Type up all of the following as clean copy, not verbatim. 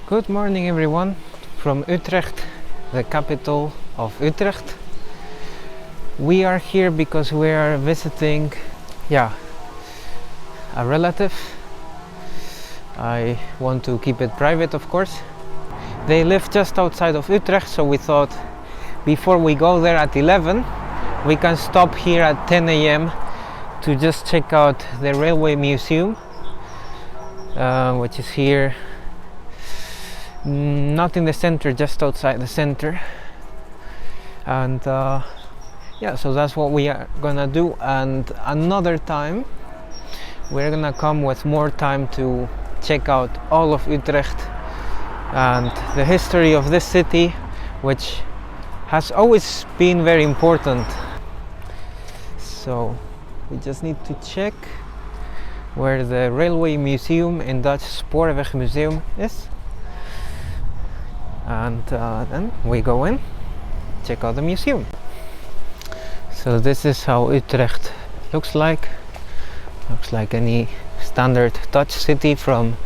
Good morning everyone from Utrecht, the capital of Utrecht. We are here because we are visiting a relative. I want to keep it private, of course. They live just outside of Utrecht, so we thought before we go there at 11 we can stop here at 10 a.m. to just check out the railway museum, which is here. Not in the center, just outside the center, and so that's what we are gonna do. And another time we're gonna come with more time to check out all of Utrecht and the history of this city, which has always been very important. So we just need to check where the railway museum, in Dutch Spoorwegmuseum, is. And then we go in, check out the museum. So this is how Utrecht looks like. Looks like any standard Dutch city from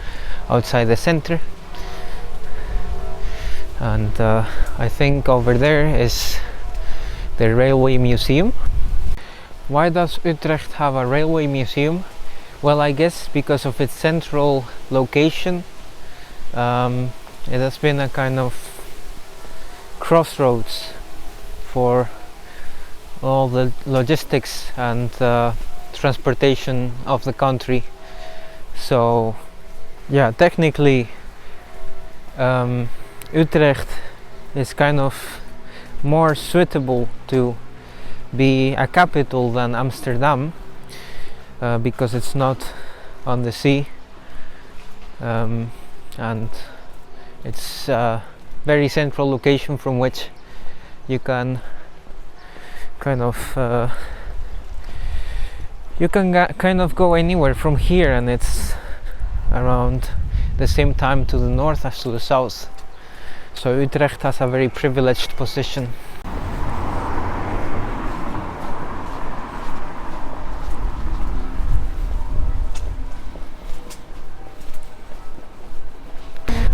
outside the center. And I think over there is the railway museum. Why does Utrecht have a railway museum? Well, I guess because of its central location. It has been a kind of crossroads for all the logistics and transportation of the country. So yeah, technically Utrecht is kind of more suitable to be a capital than Amsterdam, because it's not on the sea, and it's a very central location from which you can kind of go anywhere from here, and it's around the same time to the north as to the south. So Utrecht has a very privileged position.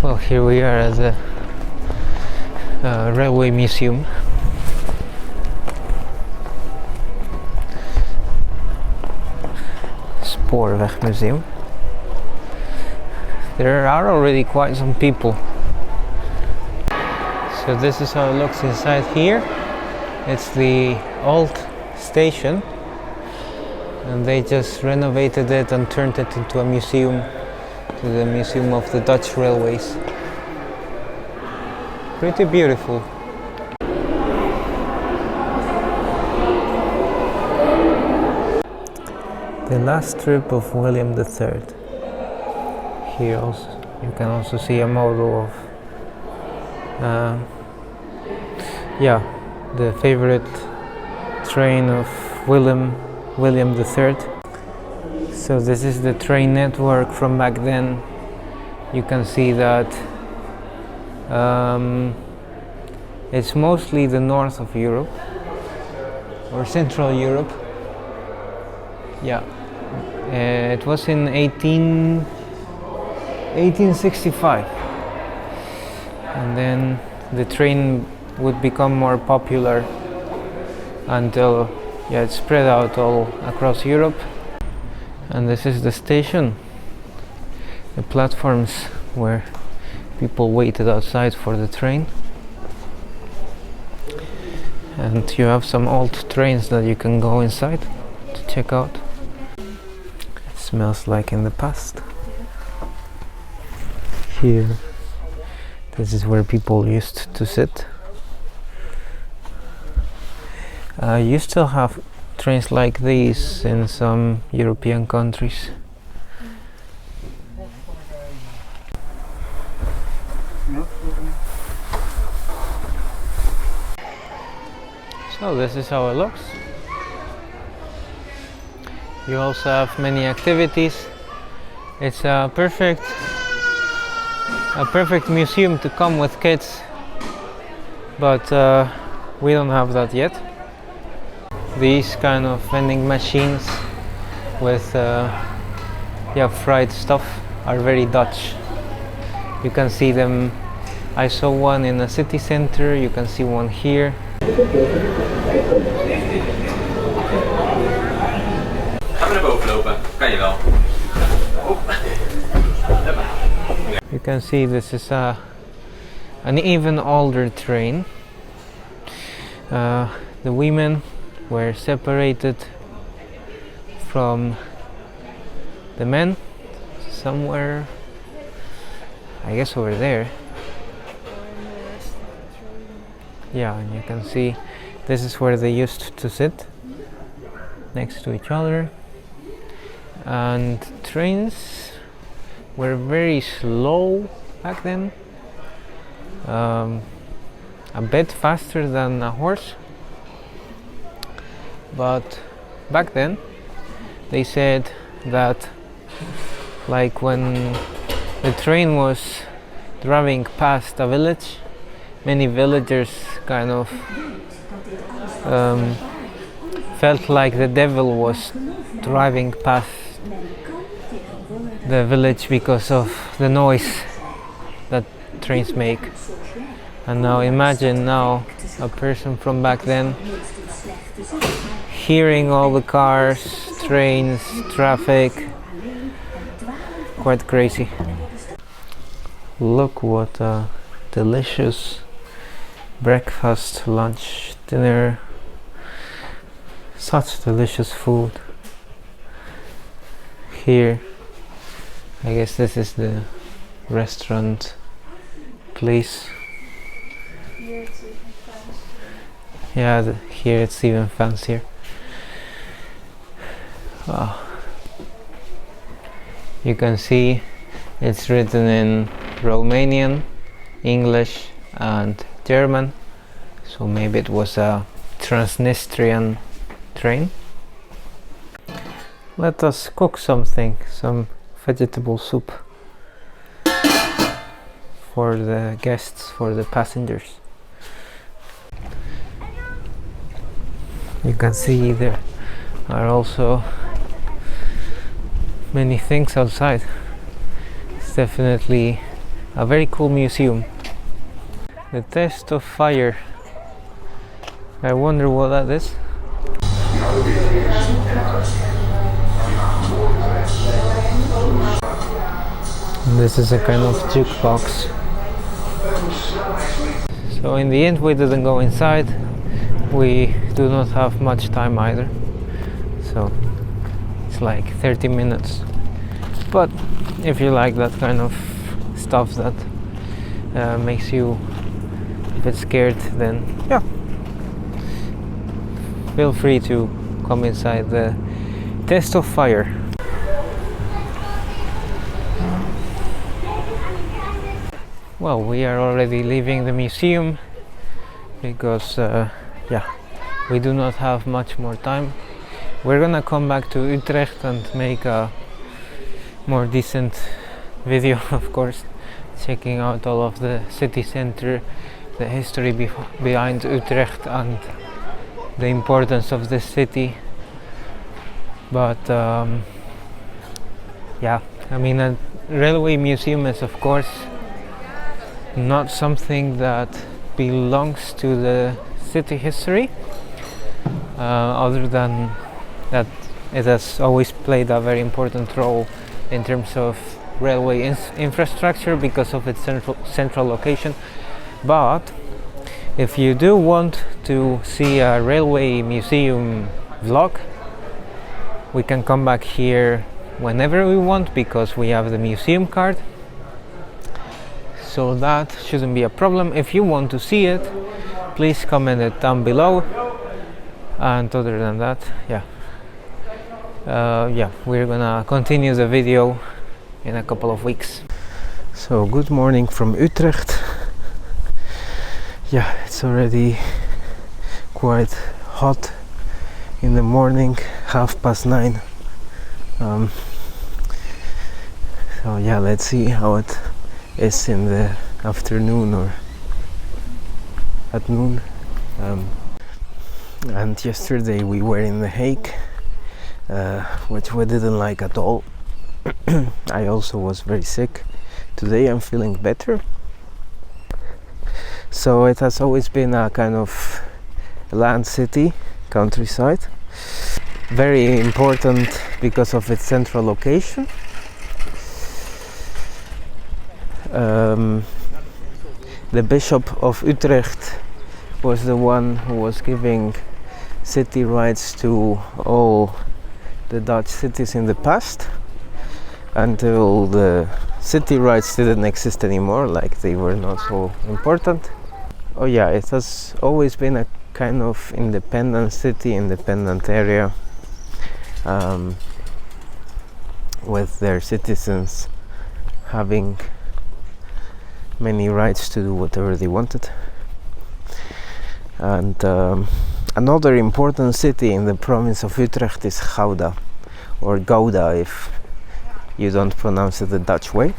Well, here we are at the railway museum. Spoorwegmuseum. There are already quite some people. So this is how it looks inside here. It's the old station, and they just renovated it and turned it into a museum, to the Museum of the Dutch Railways. Pretty beautiful. The last trip of William III. Here also, you can also see a model of the favorite train of William III. So this is the train network from back then. You can see that it's mostly the north of Europe or Central Europe. Yeah, it was in 1865, and then the train would become more popular until it spread out all across Europe. And this is the station, the platforms where people waited outside for the train. And you have some old trains that you can go inside to check out. It smells like in the past. Here, this is where people used to sit. You still have trains like these in some European countries. So this is how it looks. You also have many activities. It's a perfect museum to come with kids, but we don't have that yet. These kind of vending machines with fried stuff are very Dutch. You can see them. I saw one in the city center, you can see one here. Gaan we naar boven lopen? Kan je wel. You can see this is an even older train. The women were separated from the men somewhere, I guess over there. Yeah, and you can see this is where they used to sit next to each other. And trains were very slow back then, a bit faster than a horse, but back then they said that, like, when the train was driving past a village, many villagers kind of felt like the devil was driving past the village because of the noise that trains make. And now imagine now a person from back then hearing all the cars, trains, traffic. Quite crazy. Look what a delicious breakfast, lunch, dinner. Such delicious food. Here, I guess this is the restaurant place. Yeah, here it's even fancier. Wow. You can see it's written in Romanian, English and German, so maybe it was a Transnistrian train. Let us cook something, some vegetable soup for the guests, for the passengers. You can see there are also many things outside. It's definitely a very cool museum. The test of fire. I wonder what that is. This is a kind of jukebox. So in the end we didn't go inside. We do not have much time either. So it's like 30 minutes. But if you like that kind of stuff that makes you a bit scared, then yeah, feel free to come inside the test of fire. Well, we are already leaving the museum because yeah, we do not have much more time. We're gonna come back to Utrecht and make a more decent video, of course, checking out all of the city center, the history behind Utrecht and the importance of the city. But yeah, I mean, a railway museum is of course not something that belongs to the city history, other than that it has always played a very important role in terms of railway infrastructure because of its central location. But if you do want to see a railway museum vlog, we can come back here whenever we want because we have the museum card, so that shouldn't be a problem. If you want to see it, please comment it down below. And other than that, yeah, we're gonna continue the video in a couple of weeks. So good morning from Utrecht. Yeah, it's already quite hot in the morning, 9:30. So yeah, let's see how it is in the afternoon or at noon. And yesterday we were in The Hague, which we didn't like at all. I also was very sick today I'm feeling better. So it has always been a kind of land city, countryside. Very important because of its central location. The Bishop of Utrecht was the one who was giving city rights to all the Dutch cities in the past, until the city rights didn't exist anymore, like they were not so important. Oh yeah, it has always been a kind of independent city, independent area, with their citizens having many rights to do whatever they wanted. And another important city in the province of Utrecht is Gouda, or Gouda if you don't pronounce it the Dutch way.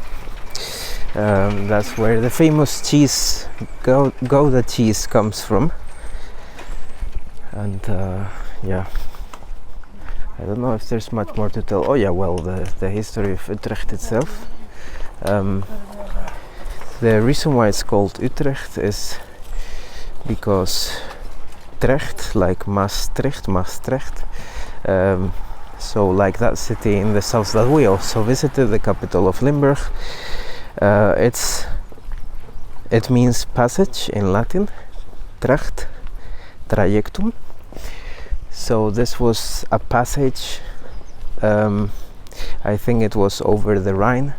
That's where the famous cheese, Gouda cheese, comes from. And yeah, I don't know if there's much more to tell. Oh yeah, well, the history of Utrecht itself. The reason why it's called Utrecht is because Trecht, like Maastricht, so like that city in the south that we also visited, the capital of Limburg, it means passage in Latin, tracht, trajectum. So this was a passage, I think it was over the Rhine,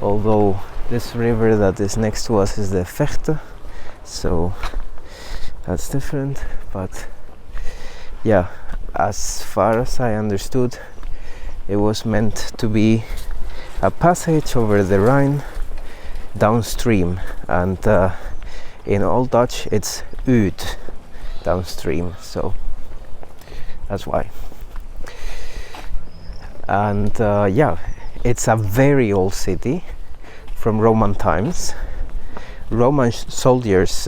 although this river that is next to us is the Vechte, so that's different. But yeah, as far as I understood, it was meant to be a passage over the Rhine downstream, and in Old Dutch it's uit, downstream, so that's why. And yeah, it's a very old city from Roman times. Roman soldiers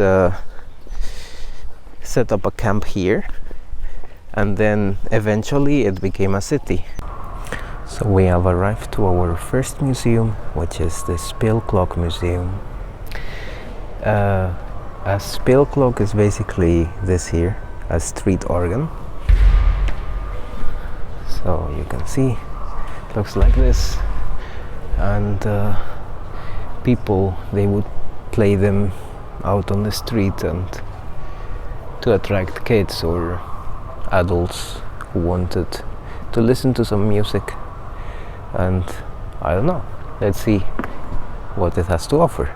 set up a camp here, and then eventually it became a city. So we have arrived to our first museum, which is the Speel Clock Museum. A speel clock is basically this here, a street organ. So you can see, it looks like this, and people, they would play them out on the street and to attract kids or adults who wanted to listen to some music. And I don't know, let's see what it has to offer.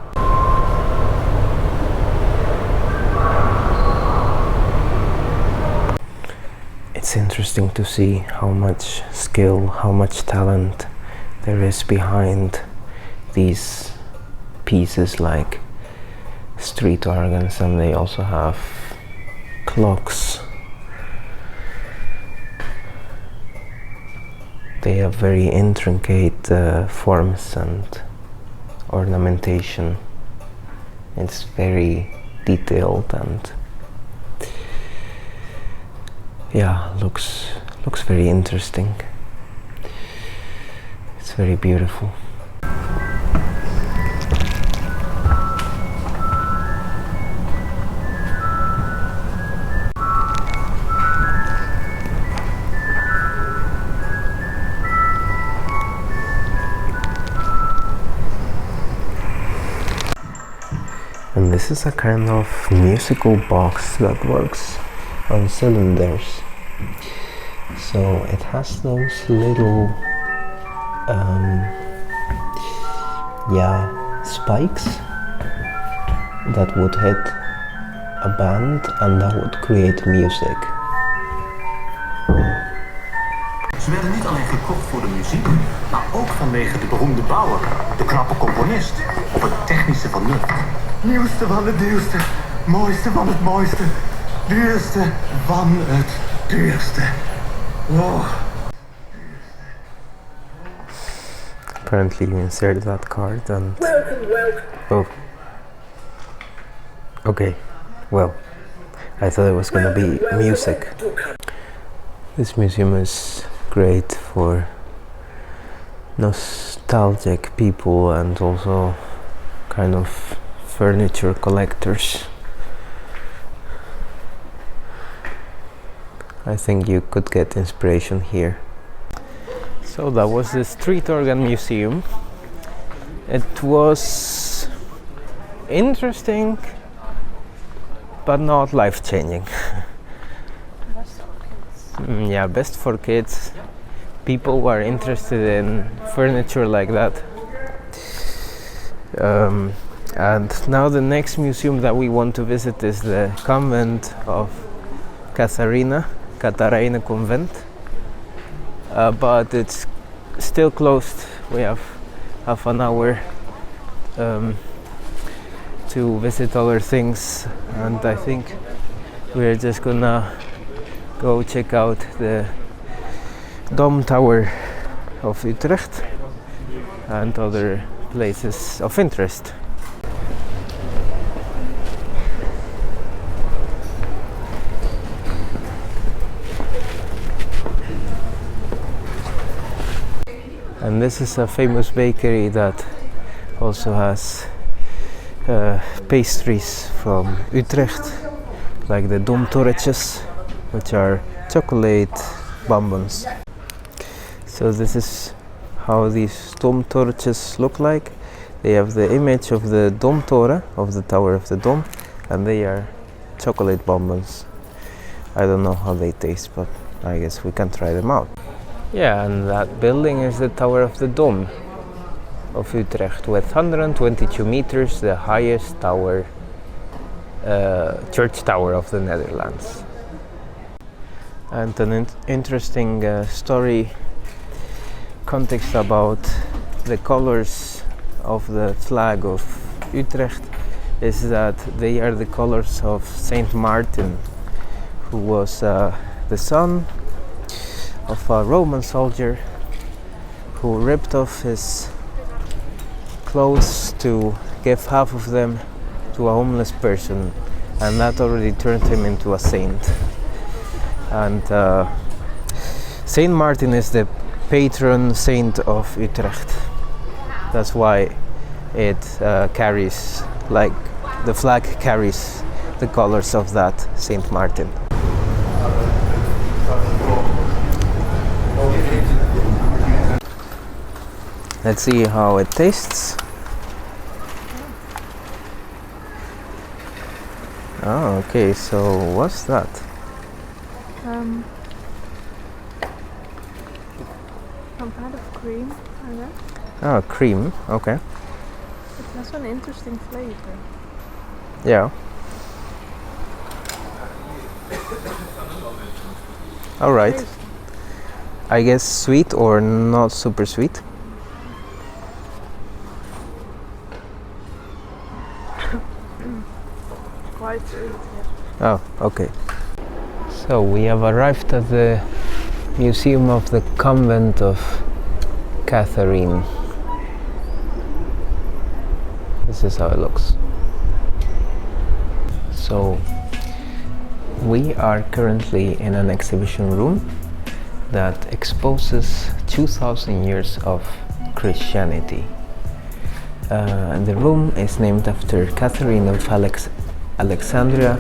It's interesting to see how much skill, how much talent there is behind these pieces like street organs, and they also have clocks. They have very intricate forms and ornamentation. It's very detailed and yeah, looks very interesting. It's very beautiful. And this is a kind of musical box that works on cylinders. So it has those little spikes that would hit a band and that would create music. Ze werden niet alleen gekocht voor de muziek, maar ook vanwege de beroemde bouwer, de knappe componist of het technische van nucht. Nieuwste van het nieuwste, mooiste van het mooiste, duurste van het duurste. Wow. Apparently you inserted that card and... Welcome. Oh. Okay, well, I thought it was gonna be music. This museum is great for nostalgic people and also kind of furniture collectors. I think you could get inspiration here. So that was the Street Organ Museum. It was interesting, but not life-changing. Best for kids. Yeah, best for kids. People who are interested in furniture like that. And now the next museum that we want to visit is the convent of Catharina Convent. But it's still closed. We have half an hour to visit other things, and I think we're just gonna go check out the Dom Tower of Utrecht and other places of interest. And this is a famous bakery that also has pastries from Utrecht, like the Domtorentjes, which are chocolate bonbons. So this is how these Domtorentjes look like. They have the image of the Domtoren, of the Tower of the Dom, and they are chocolate bonbons. I don't know how they taste, but I guess we can try them out. Yeah, and that building is the Tower of the Dom of Utrecht, with 122 meters, the highest tower, church tower of the Netherlands. And an interesting story, context about the colors of the flag of Utrecht is that they are the colors of Saint Martin, who was the son of a Roman soldier who ripped off his clothes to give half of them to a homeless person, and that already turned him into a saint. And Saint Martin is the patron saint of Utrecht. That's why it carries, like the flag carries the colors of that Saint Martin. Let's see how it tastes. Oh, okay, so what's that? Some kind of cream, I guess. Oh, cream, okay. It has an interesting flavor. Yeah. Alright. Tasty. I guess sweet or not super sweet. Quite sweet, yeah. Oh, okay. So we have arrived at the Museum of the Convent of Catharine. This is how it looks. So we are currently in an exhibition room that exposes 2000 years of Christianity. The room is named after Catherine of Alexandria,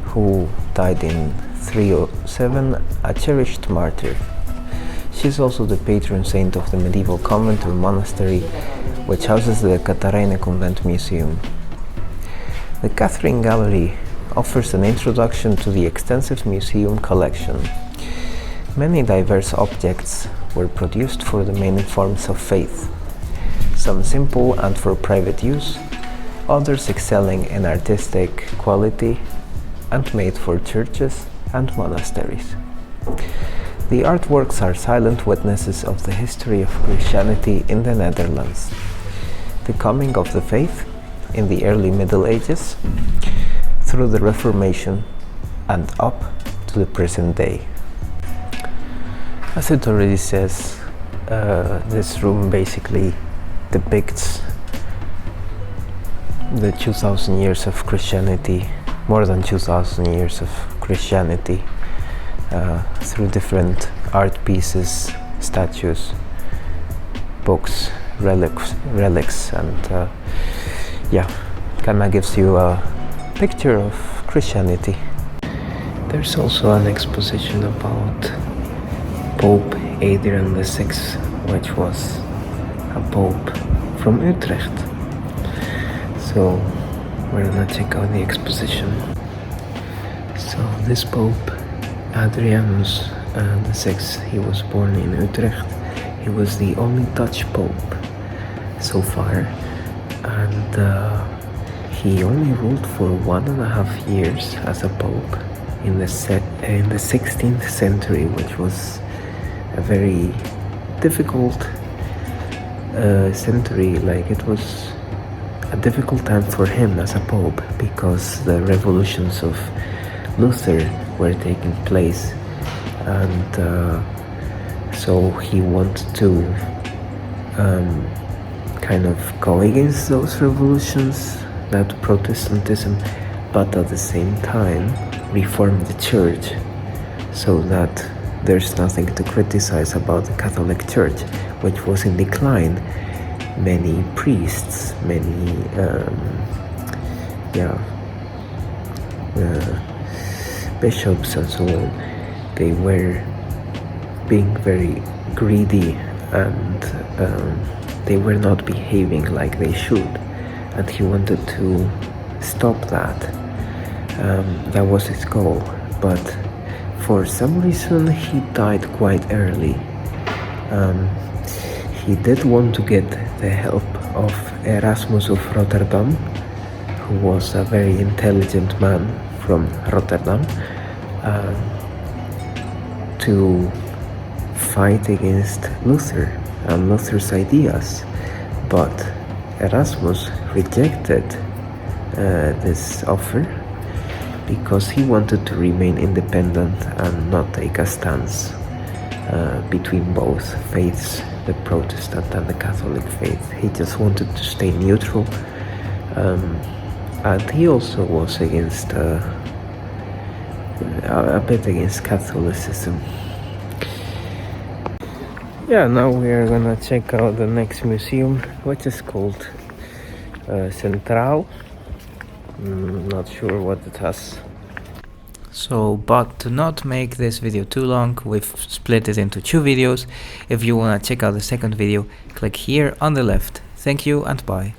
who died in 307, a cherished martyr. She is also the patron saint of the medieval convent or monastery, which houses the Catharina Convent Museum. The Catherine Gallery offers an introduction to the extensive museum collection. Many diverse objects were produced for the main forms of faith, some simple and for private use, others excelling in artistic quality and made for churches and monasteries. The artworks are silent witnesses of the history of Christianity in the Netherlands, the coming of the faith in the early Middle Ages, through the Reformation and up to the present day. As it already says, this room basically depicts the 2000 years of Christianity, more than 2000 years of Christianity, through different art pieces, statues, books, relics, and yeah, kinda gives you a picture of Christianity. There's also an exposition about Pope Adrian VI, which was a pope from Utrecht. So we're gonna check out the exposition. So this Pope Adrian VI, he was born in Utrecht. He was the only Dutch pope so far, and he only ruled for 1.5 years as a pope in the 16th century, which was a very difficult century. Like, it was a difficult time for him as a pope because the revolutions of Luther were taking place, and so he wanted to kind of go against those revolutions, that Protestantism, but at the same time reform the church so that there's nothing to criticize about the Catholic Church, which was in decline. Many priests, many bishops and so on, they were being very greedy, and they were not behaving like they should, and he wanted to stop that. That was his goal, but for some reason he died quite early. He did want to get the help of Erasmus of Rotterdam, who was a very intelligent man from Rotterdam, to fight against Luther and Luther's ideas, but Erasmus rejected this offer because he wanted to remain independent and not take a stance between both faiths, the Protestant and the Catholic faith. He just wanted to stay neutral, and he also was against a bit against Catholicism. Yeah, now we are gonna check out the next museum, which is called Centraal. Not sure what it has. So, but to not make this video too long, we've split it into 2 videos. If you wanna check out the second video, click here on the left. Thank you and bye.